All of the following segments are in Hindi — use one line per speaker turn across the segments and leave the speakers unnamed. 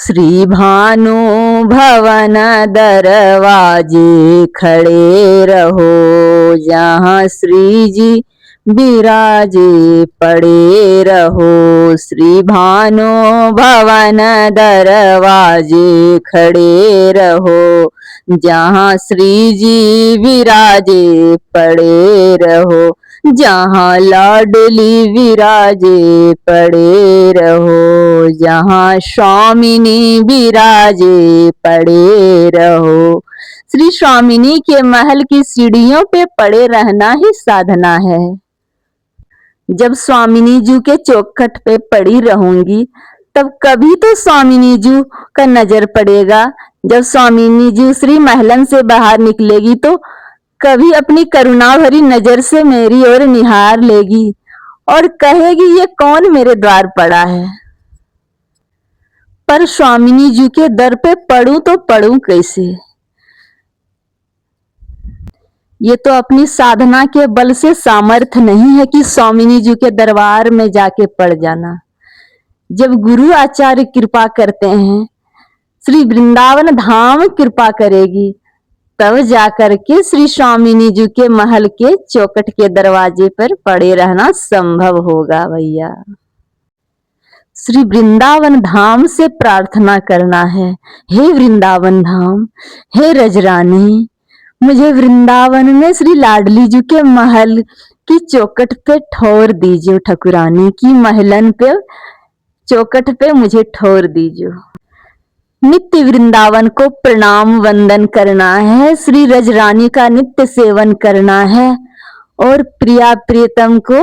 श्री भानु भवन दरवाजे खड़े रहो, जहाँ श्री जी विराजे पड़े रहो। श्री भानु भवन दरवाजे खड़े रहो, जहाँ श्री जी विराजे पड़े रहो। जहाँ लाडली विराजे पड़े रहो, जहाँ स्वामिनी विराजे पड़े रहो। श्री स्वामिनी के महल की सीढ़ियों पे पड़े रहना ही साधना है। जब स्वामिनी जी के चौखट पे पड़ी रहूंगी तब कभी तो स्वामिनी जी का नजर पड़ेगा। जब स्वामिनी जी श्री महलन से बाहर निकलेगी तो कभी अपनी करुणा भरी नजर से मेरी ओर निहार लेगी और कहेगी, ये कौन मेरे द्वार पड़ा है। पर स्वामिनी जी के दर पे पढ़ूं तो पढ़ूं कैसे। ये तो अपनी साधना के बल से सामर्थ्य नहीं है कि स्वामिनी जी के दरबार में जाके पढ़ जाना। जब गुरु आचार्य कृपा करते हैं, श्री वृंदावन धाम कृपा करेगी, तब जाकर के श्री स्वामिनी जी के महल के चौखट के दरवाजे पर पड़े रहना संभव होगा। भैया श्री वृंदावन धाम से प्रार्थना करना है, हे वृंदावन धाम, हे रजरानी, मुझे वृंदावन में श्री लाडली जी के महल की चौखट पे ठौर दीजिए। ठकुरानी की महलन पे चौखट पे मुझे ठौर दीजिए। नित्य वृंदावन को प्रणाम वंदन करना है, श्री रजरानी का नित्य सेवन करना है और प्रिया प्रियतम को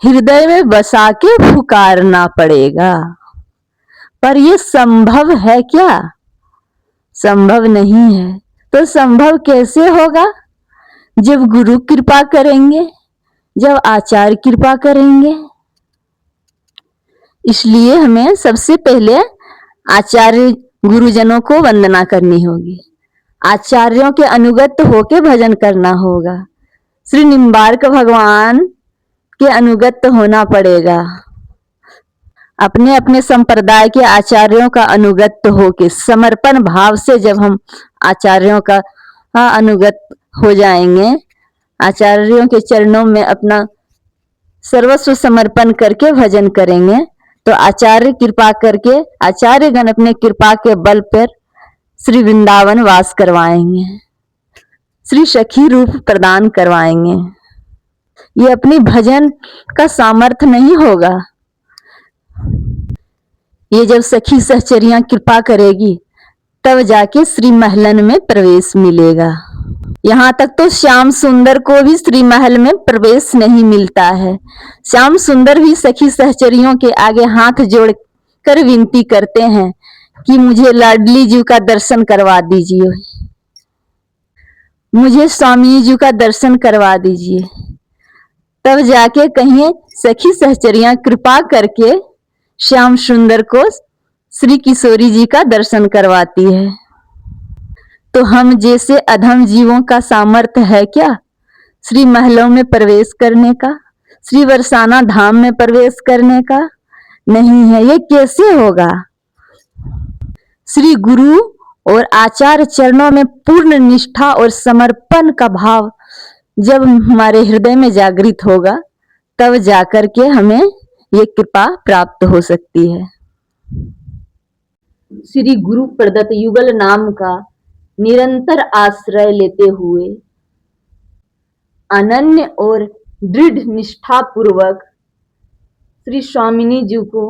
हृदय में बसा के पुकारना पड़ेगा। पर ये संभव है क्या? संभव नहीं है। तो संभव कैसे होगा? जब गुरु कृपा करेंगे, जब आचार्य कृपा करेंगे। इसलिए हमें सबसे पहले आचार्य गुरुजनों को वंदना करनी होगी, आचार्यों के अनुगत होके भजन करना होगा, श्री निम्बार्क भगवान के अनुगत होना पड़ेगा। अपने अपने संप्रदाय के आचार्यों का अनुगत होके समर्पण भाव से जब हम आचार्यों का अनुगत हो जाएंगे, आचार्यों के चरणों में अपना सर्वस्व समर्पण करके भजन करेंगे, तो आचार्य कृपा करके आचार्य गण अपने कृपा के बल पर श्री वृंदावन वास करवाएंगे, श्री सखी रूप प्रदान करवाएंगे। ये अपनी भजन का सामर्थ्य नहीं होगा। ये जब सखी सहचरियां कृपा करेगी तब जाके श्री महलन में प्रवेश मिलेगा। यहाँ तक तो श्याम सुंदर को भी श्री महल में प्रवेश नहीं मिलता है। श्याम सुंदर भी सखी सहचरियों के आगे हाथ जोड़ कर विनती करते हैं कि मुझे लाडली जी का दर्शन करवा दीजिए, मुझे स्वामी जी का दर्शन करवा दीजिए। तब जाके कहीं सखी सहचरियां कृपा करके श्याम सुंदर को श्री किशोरी जी का दर्शन करवाती है। तो हम जैसे अधम जीवों का सामर्थ्य है क्या श्री महलों में प्रवेश करने का, श्री बरसाना धाम में प्रवेश करने का? नहीं है। ये कैसे होगा? श्री गुरु और आचार्य चरणों में पूर्ण निष्ठा और समर्पण का भाव जब हमारे हृदय में जागृत होगा, तब जाकर के हमें ये कृपा प्राप्त हो सकती है। श्री गुरु प्रदत्त युगल नाम का निरंतर आश्रय लेते हुए अनन्य और दृढ़ निष्ठा पूर्वक श्री स्वामिनी जी को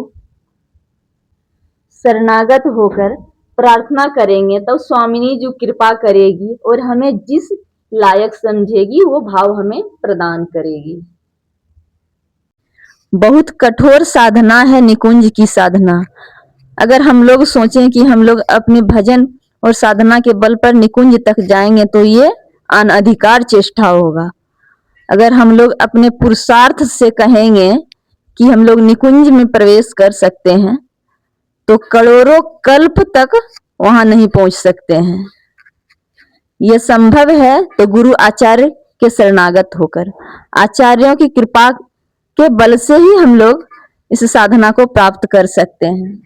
शरणागत होकर प्रार्थना करेंगे, तो स्वामिनी जी कृपा करेगी और हमें जिस लायक समझेगी वो भाव हमें प्रदान करेगी। बहुत कठोर साधना है निकुंज की साधना। अगर हम लोग सोचें कि हम लोग अपने भजन और साधना के बल पर निकुंज तक जाएंगे तो ये अनधिकार चेष्टा होगा। अगर हम लोग अपने पुरुषार्थ से कहेंगे कि हम लोग निकुंज में प्रवेश कर सकते हैं, तो करोड़ों कल्प तक वहां नहीं पहुंच सकते हैं। यह संभव है तो गुरु आचार्य के शरणागत होकर, आचार्यों की कृपा के बल से ही हम लोग इस साधना को प्राप्त कर सकते हैं।